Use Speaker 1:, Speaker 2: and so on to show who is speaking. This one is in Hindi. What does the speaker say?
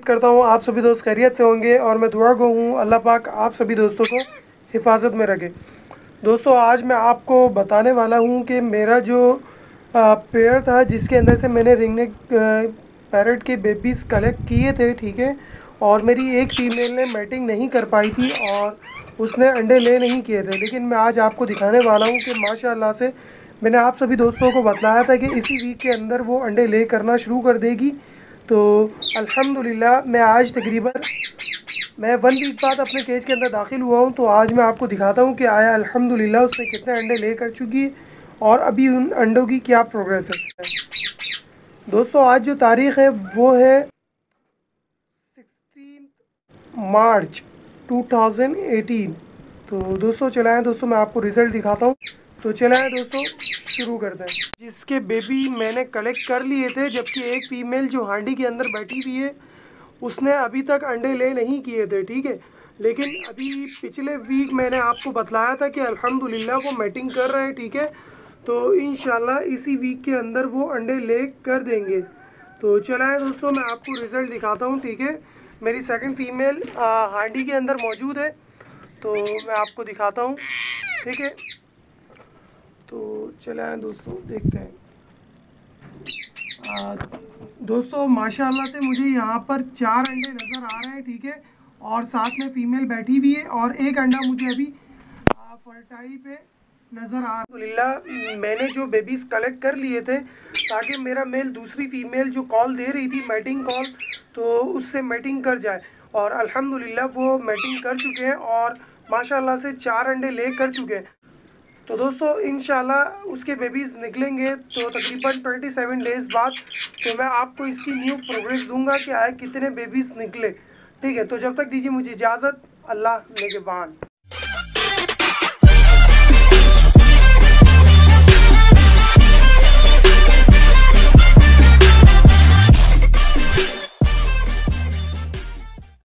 Speaker 1: करता हूँ आप सभी दोस्त खैरियत से होंगे और मैं दुआ गो हूँ अल्लाह पाक आप सभी दोस्तों को हिफाजत में रखे। दोस्तों आज मैं आपको बताने वाला हूँ कि मेरा जो पेयर था जिसके अंदर से मैंने रिंगनेक पैरट के बेबीज़ कलेक्ट किए थे, ठीक है, और मेरी एक फ़ीमेल ने मैटिंग नहीं कर पाई थी और उसने अंडे ले नहीं किए थे, लेकिन मैं आज आपको दिखाने वाला हूँ कि माशाल्लाह से मैंने आप सभी दोस्तों को बतलाया था कि इसी वीक के अंदर वो अंडे ले करना शुरू कर देगी। तो अल्हम्दुलिल्लाह मैं आज तकरीबन 1 वीक बाद अपने केज के अंदर दाखिल हुआ हूँ। तो आज मैं आपको दिखाता हूँ कि आया अल्हम्दुलिल्लाह उसने कितने अंडे ले कर चुकी है और अभी उन अंडों की क्या प्रोग्रेस है। दोस्तों आज जो तारीख़ है वो है 16 मार्च 2018। तो दोस्तों चले आए दोस्तों मैं आपको रिज़ल्ट दिखाता हूँ। तो चले आए दोस्तों शुरू करते हैं। जिसके बेबी मैंने कलेक्ट कर लिए थे, जबकि एक फ़ीमेल जो हांडी के अंदर बैठी हुई है उसने अभी तक अंडे ले नहीं किए थे, ठीक है, लेकिन अभी पिछले वीक मैंने आपको बतलाया था कि अल्हम्दुलिल्लाह वो मैटिंग कर रहे हैं, ठीक है। तो इंशाल्लाह इसी वीक के अंदर वो अंडे ले कर देंगे। तो चलाएं दोस्तों मैं आपको रिज़ल्ट दिखाता हूँ, ठीक है। मेरी सेकंड फीमेल हांडी के अंदर मौजूद है, तो मैं आपको दिखाता हूँ, ठीक है। तो चलाएं दोस्तों देखते हैं। दोस्तों माशाल्लाह से मुझे यहाँ पर 4 अंडे नज़र आ रहे हैं, ठीक है, और साथ में फ़ीमेल बैठी हुई है और एक अंडा मुझे अभी फर्टाइल पे नज़र आ रहा है। मैंने जो बेबीज़ कलेक्ट कर लिए थे ताकि मेरा मेल दूसरी फ़ीमेल जो कॉल दे रही थी मैटिंग कॉल, तो उससे मैटिंग कर जाए, और अल्हम्दुलिल्लाह वो मैटिंग कर चुके हैं और माशाल्लाह से 4 अंडे ले कर चुके हैं। तो दोस्तों इंशाल्लाह उसके बेबीज़ निकलेंगे तो तकरीबन 27 डेज़ बाद, तो मैं आपको इसकी न्यू प्रोग्रेस दूंगा कि आए कितने बेबीज़ निकले, ठीक है। तो जब तक दीजिए मुझे इजाज़त, अल्लाह निगहबान।